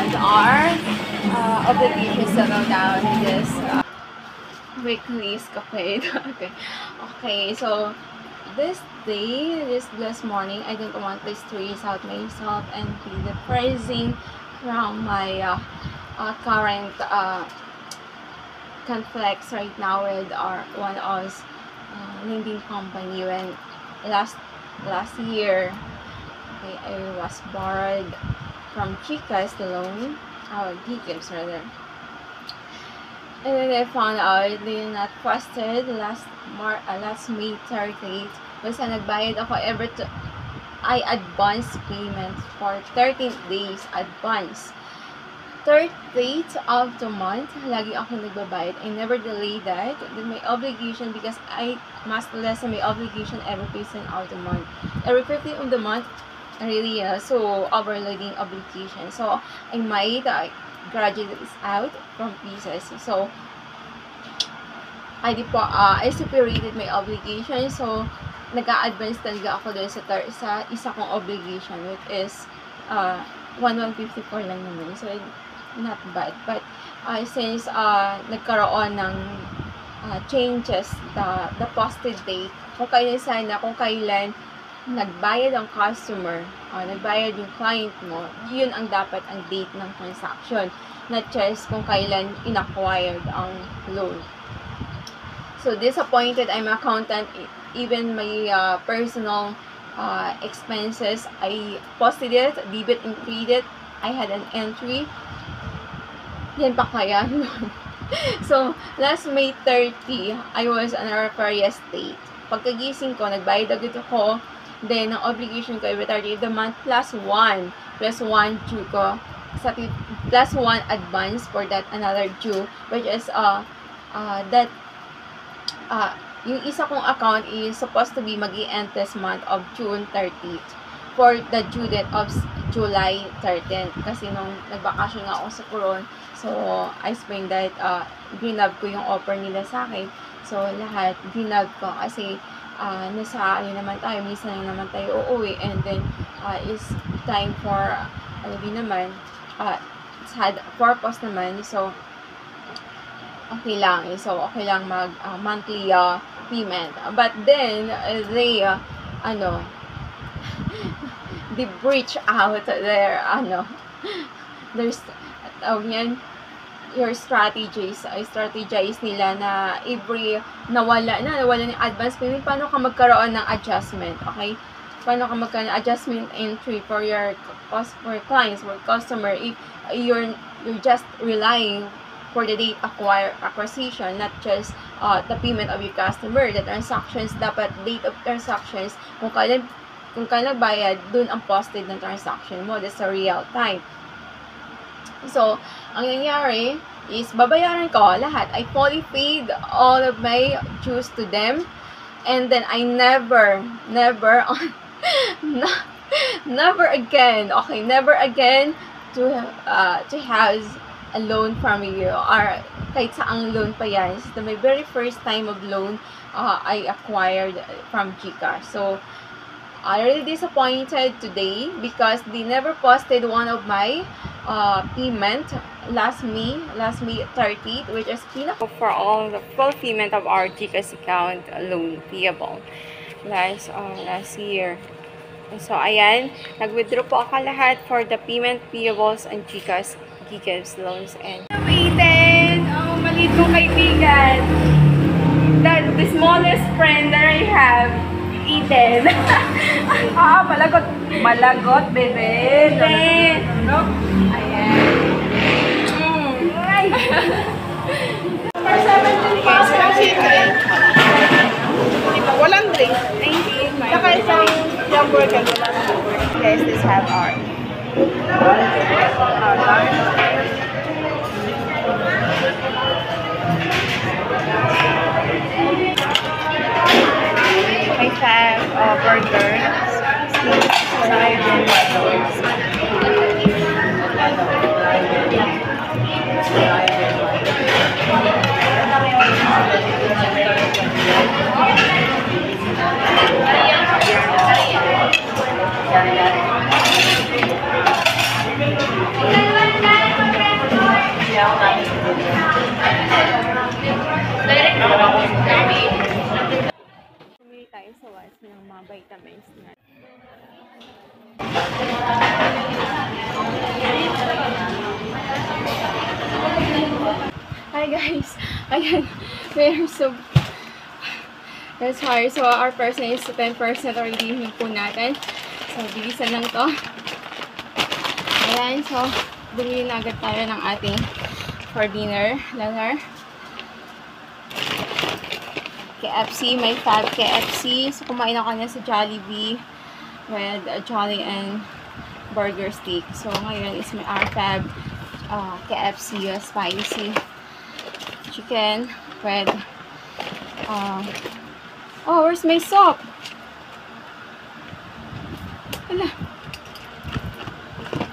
with our obligations to go down this weekly escapade. Okay, so this day, this blessed morning, I don't want to stress out myself and be depressing from my current conflicts right now with our one of us lending company. When last year, okay, I was borrowed from Chicas the loan, GCaps rather. And then I found out they not posted last May 30th. Basta nagbayad ako I advance payment for 13 days advance. 30th of the month, lagi ako nagbabayad. I never delay that. Then my obligation, because I must lessen my obligation every 15th of the month. Every 15th of the month, really so overloading obligation. So I might graduate this out from pieces. So I separated my obligation. So nag-a-advance talaga ako doon sa isa kong obligation, which is 154 lang naman. So not bad. But since nagkaroon ng changes the posted date, kung kailan nagbayad ang customer, nagbayad yung client mo, yun ang dapat ang date ng transaction, not just kung kailan inacquired ang loan. So disappointed, I'm accountant, even my personal expenses, I posted it, debit and credit, I had an entry, yan pa kaya nun. So last May 30, I was on a precarious state. Pagkagising ko, nagbayad agad ako. Then, ang obligation ko every 30th of the month plus 1 due ko. Plus 1 advance for that another due, which is yung isa kong account is supposed to be mag-i-end this month of June 30th for the due date of July 13th. Kasi nung nagbakasyon nga ako sa Coron, so I spring that ginab ko yung offer nila sa akin. So lahat ginab ko kasi nasa naman tayo, minsan lang naman tayo uuwi, and then is time for naman it's had purpose naman, so okay lang mag monthly payment. But then they they breach out there's your strategies nila na every nawala ng advance payment, paano ka magkaroon ng adjustment, okay? Paano ka magkaroon ng adjustment entry for your clients, for customer, if you're just relying for the date acquisition, not just the payment of your customer. The transactions, dapat date of transactions, kung kailan bayad, dun ang posted ng transaction mo. That's a real time. So, ang nangyari is, babayaran ko lahat. I fully paid all of my dues to them. And then, I never again to have a loan from you, or kahit saang loan pa yan. This is my very first time of loan I acquired from GCash. So, I'm really disappointed today because they never posted one of my payment last May 30th, which is for all the full payment of our GCash account loan payable last year. So ayan, nag-withdraw po ako lahat for the payment payables and GCash loans. And waited, maliit kong kaibigan, the smallest friend that I have, Eden. Malagot, bebe. Ayan. Walang drink. Thank you. Saka isang hamburger. Guys, let's have our I have burgers, salad, and mga vitamins na. Hi guys! Ayan, we're so that's hard. So, our person is 10% already yung po natin. So, bilisan lang to. Ayan, so, bumili na agad tayo ng ating for dinner. Later. KFC, may Fab KFC. So, kumain ako na sa Jollibee with Jolly and burger steak. So, ngayon is may our Fab KFC spicy chicken with oh, where's my soap? Hala.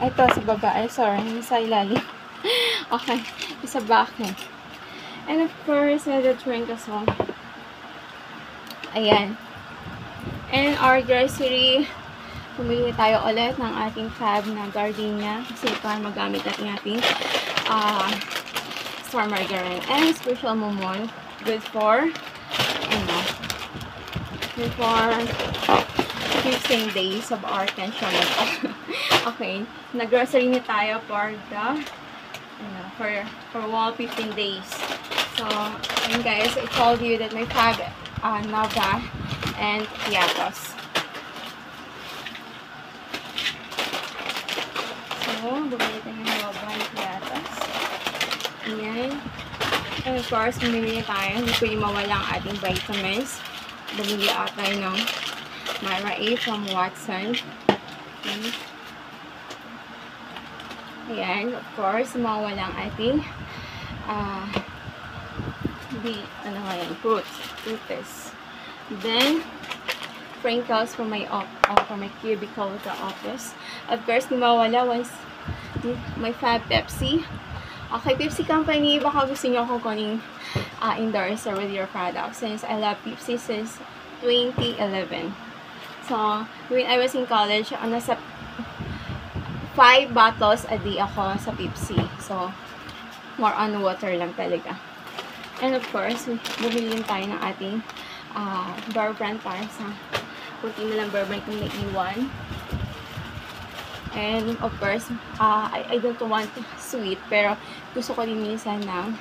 Ito, sa baba. Ay, sorry. Sa ilalim. Okay. Sa back. And of course, the drink as well. Ayan. And our grocery, pumili tayo ulit ng ating Fab na gardenia. Kasi para magamit natin ating store margarine. And special momol. Good for, good for 15 days of our tension. Okay, nag-grocery na tayo for the for 15 days. So, and guys, I told you that my Fab Nova and Piatos. So, bumili tayo ng Nova and Piatos. Ayan. And of course, bumili tayo. Hindi ko yung mawala ang ating vitamins. Bumili ako tayo ng Myra A from Watson. Okay. Ayan, of course, mawala ang ating fruits. Then, sprinkles for my cubicle at the office. Of course, di mawala once my Fab Pepsi. Okay, Pepsi Company, baka gusto nyo akong kuning endorser with your products since I love Pepsi since 2011. So, when I was in college, nasa 5 bottles a day ako sa Pepsi. So, more on water lang talaga. And of course, bumili din tayo ng ating Bear Brand para sa kunti na lang Bear Brand kung naiiwan. And of course, I don't want sweet, pero gusto ko din minsan ng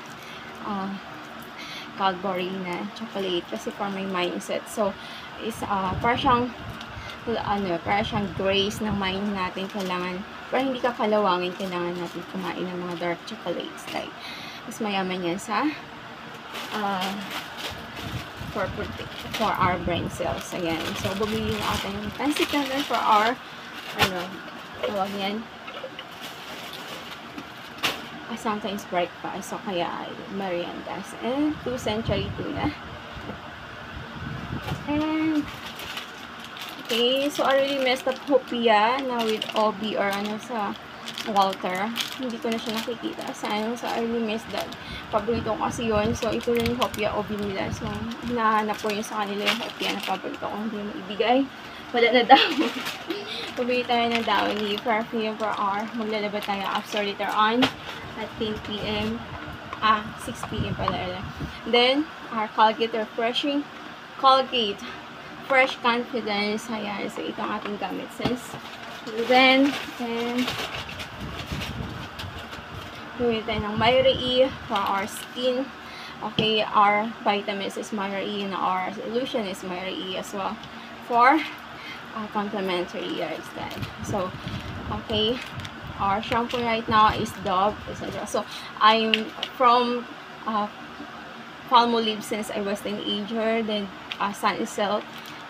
Cadbury na chocolate kasi for my mindset. So, is para siyang grace ng mind natin. Kailangan, para hindi ka kalawangin, kailangan natin kumain ng mga dark chocolates. Like, mas mayaman yan sa for our brain cells. Ayan. So, bumili na natin yung fancy candle for our tawag yan, sometimes breakfast, so kaya meriendas. And 2 century tuna. And okay, so I really messed up Hopia na with Obi or sa Walter. Hindi ko na siya nakikita sa so I really missed that. Paborito ko kasi yun. So ito lang yung Hopia Obi nila. So hinahanap ko yun sa kanila yung Hopia na paborito ko. Hindi mo ibigay. Wala na daw. Pabili tayo ng Downy perfume for our maglalaba tayo after later on at 10 p.m. 6 p.m. pala. Then, our Colgate Refreshing Colgate Fresh Confidence. Ayan. So, ito ang ating gamit since. Then, bumili tayo ng Myra E for our skin. Okay, our vitamins is Myra E and our solution is Myra E as well for complementary hairstyle. So, okay, our shampoo right now is Dove, etc. So, I'm from Palmolive since I was a teenager, then Sun Silk.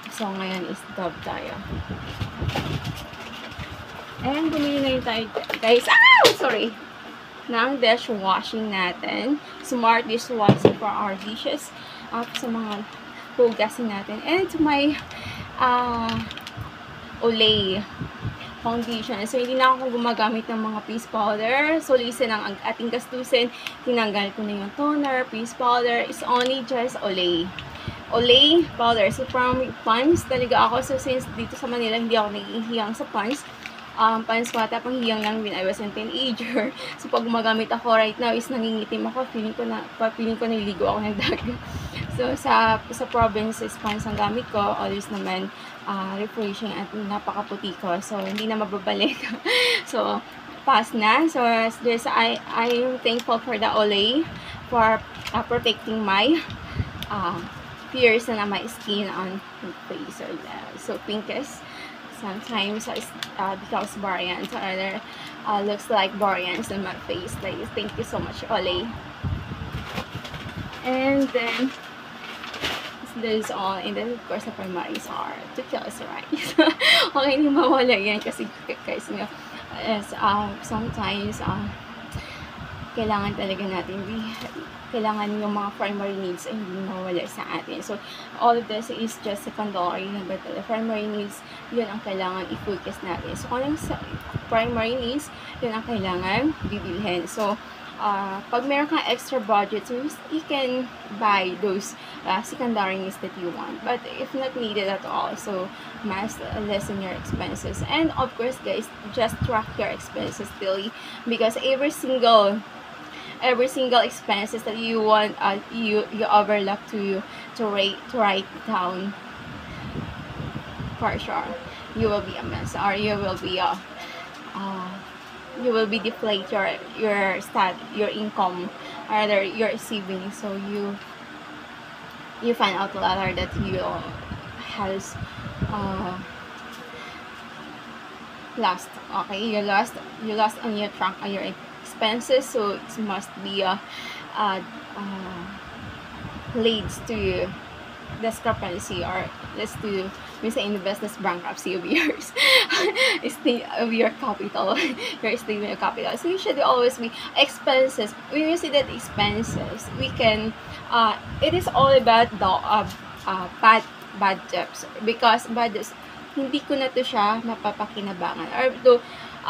So, ngayon is Dove tayo. And bumili na yun tayo, guys. Sorry! Ng dishwashing natin. Smart dishwashing for our dishes. Sa mga hugasin natin. And to my Olay foundation. So, hindi na ako gumagamit ng mga face powder. So, listen ang ating gastusin. Tinanggal ko na yung toner, face powder. It's only just Olay. Olay powder. So, from Pons talaga ako. So, since dito sa Manila, hindi ako nagihiyang sa Pons. Pons wata, pang hiyang lang when I was a teenager. So, pag gumagamit ako right now is nangingitim ako. Feeling ko niligo ako ng dagat. So, sa provinces funds ang gamit ko, always naman refreshing at napakaputi ko. So, hindi na mababalik. So, pass na. So, I'm thankful for the Olay for protecting my peers na my skin on face. So, pinkish. Sometimes because variants or other looks like variants on my face. Like, thank you so much, Olay. And then this is all, and then of course the primaries are to kill us rice. Okay, hindi mawala yan kasi guys nga sometimes kailangan talaga natin kailangan yung mga primary needs ay hindi mawala sa atin. So all of this is just secondary, but the primary needs, yun ang kailangan i-focus natin. So kung yung primary needs, yun ang kailangan bibilhin. So pag meron kang extra budget, so you can buy those secondary needs that you want. But if not needed at all, so must lessen your expenses. And of course, guys, just track your expenses daily, because every single expenses that you want, you overlook to write down, for sure you will be a mess, or you will be deflate your income, or rather your savings. So you find out later that you has lost. Okay, you lost on your track on your expenses. So it must be leads to discrepancy, or let's do we say in the business bankruptcy of yours of your capital, your statement of capital. So you should always be expenses. When you see that expenses, we can it is all about the bad debts, because bad debts hindi ko na to siya mapapakinabangan, or to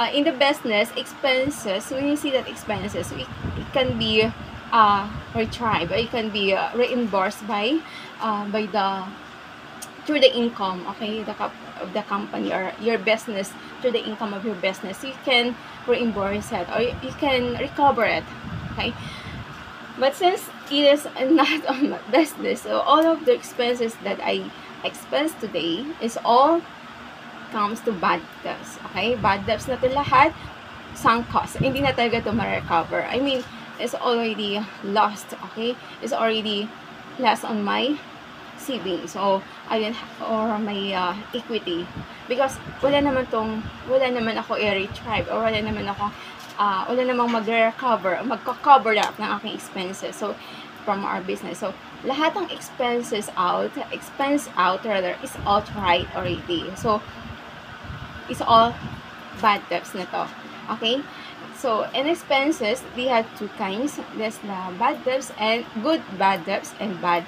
in the business expenses. When you see that expenses, it can be retrieved, or it can be reimbursed by through the income, okay, of the company or your business, through the income of your business. You can reimburse it, or you can recover it, okay. But since it is not on my business, so all of the expenses that I expense today is all comes to bad debts, okay. Bad debts na to lahat, sunk cost, hindi na talaga to ma-recover. I mean, it's already lost, okay. It's already lost on my savings, so or my equity, because wala naman ako i-retrieve, or wala namang magko-cover up ng aking expenses, so from our business. So lahat ng expense out rather is all tried already. So it's all bad debts na to, okay. So in expenses, we have two kinds. There's the bad debts and good bad debts and bad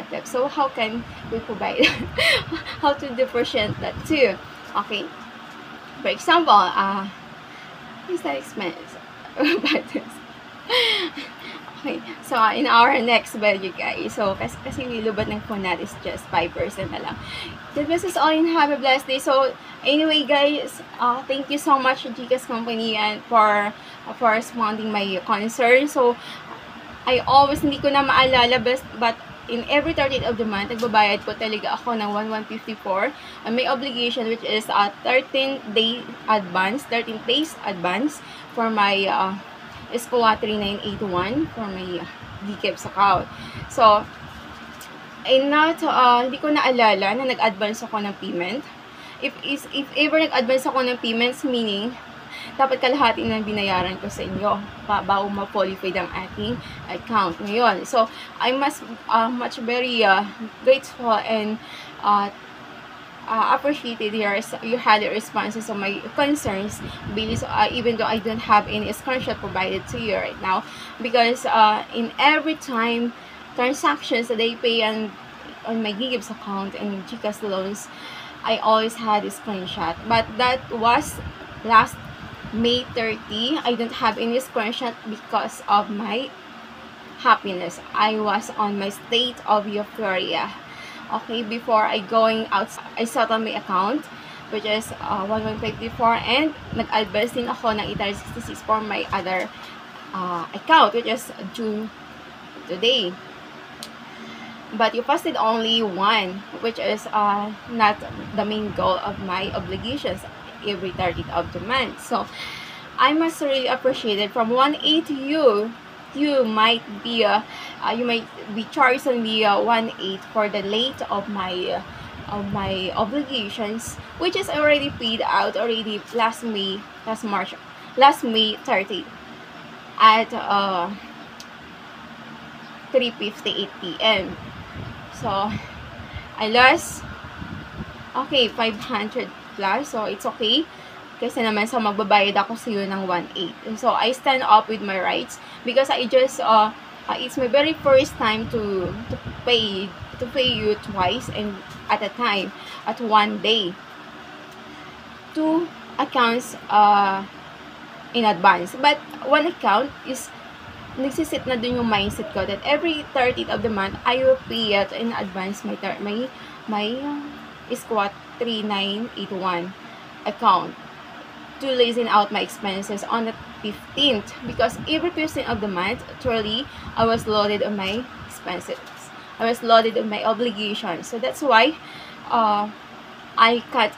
debts. So how can we provide how to differentiate that too? Okay. For example, is that expense? Bad debts. Okay. So in our next video, guys. So kasi nilubad ng phone natin is just 5% na lang. This is all, and have a blessed day. So anyway, guys, thank you so much GCash company and for responding my concern. So I always hindi ko na maalala, but in every 30th of the month, nagbabayad ko talaga ako ng 1154. And may obligation, which is 13 days advance for my Escola 3981 for my GCash account. So hindi ko naalala na nag-advance ako ng payment. If ever nag-advance ako ng payments, meaning dapat kalahati na binayaran ko sa inyo bago ma-qualify ang ating account ngayon. So I must much very grateful and appreciated your highly responses on my concerns, because even though I don't have any screenshot provided to you right now, because in every time transactions that they pay on my GCash account and GCash loans, I always had a screenshot. But that was last May 30. I don't have any screenshot because of my happiness. I was on my state of euphoria. Okay, before I going out, I settled my account, which is 1154, and nag-advance din ako ng 866 for my other account, which is due today. but you posted only one, which is not the main goal of my obligations every 30th of the month. So I must really appreciate it. From 1/8 you might be charged only 1/8 for the late of my obligations, which is already paid out already last May 30 at 3:58 p.m. So I lost 500 plus, so it's okay kasi naman sa magbabayad ako sa iyo ng 1/8. So I stand up with my rights because I just it's my very first time to pay you twice and at a time, at one day, 2 accounts in advance. But one account is nagsisit na dun yung mindset ko that every 30th of the month I will pay it in advance my squat 3981 account to lessen out my expenses on the 15th, because every 15th of the month truly I was loaded on my expenses, I was loaded on my obligations. So that's why I cut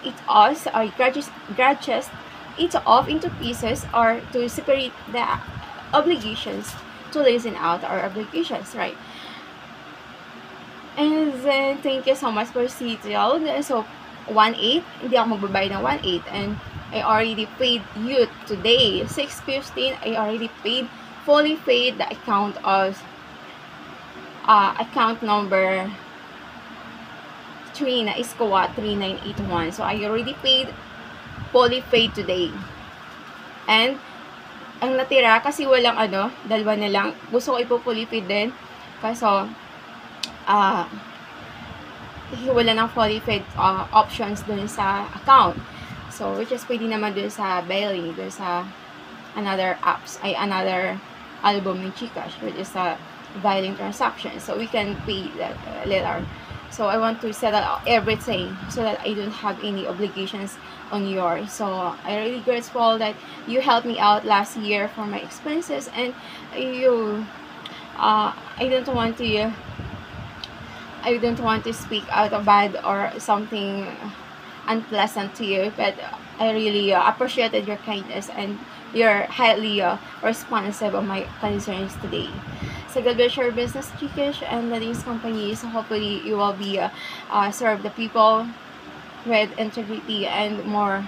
it off, or grudges it off into pieces, or to separate the obligations to lessen out our obligations, right? And then thank you so much for CTL. So 1/8, hindi ako magbabayad ng 1/8, and I already paid you today 6:15. I already fully paid the account of account number 3 na squat 3981. So I already fully paid today. And ang natira, kasi walang dalawa na lang, gusto ko fully paid din kaso wala ng fully paid options dun sa account. So which is pwede naman dun sa Belly, dun sa another another album in GCash, which is a violent transaction, so we can pay that later. So I want to settle everything so that I don't have any obligations on yours. So I really grateful that you helped me out last year for my expenses, and you I don't want to speak out of bad or something unpleasant to you, but I really appreciated your kindness, and you're highly responsive of my concerns today. So God bless your business, GCash, and the these companies. Hopefully you will be serve the people with integrity and more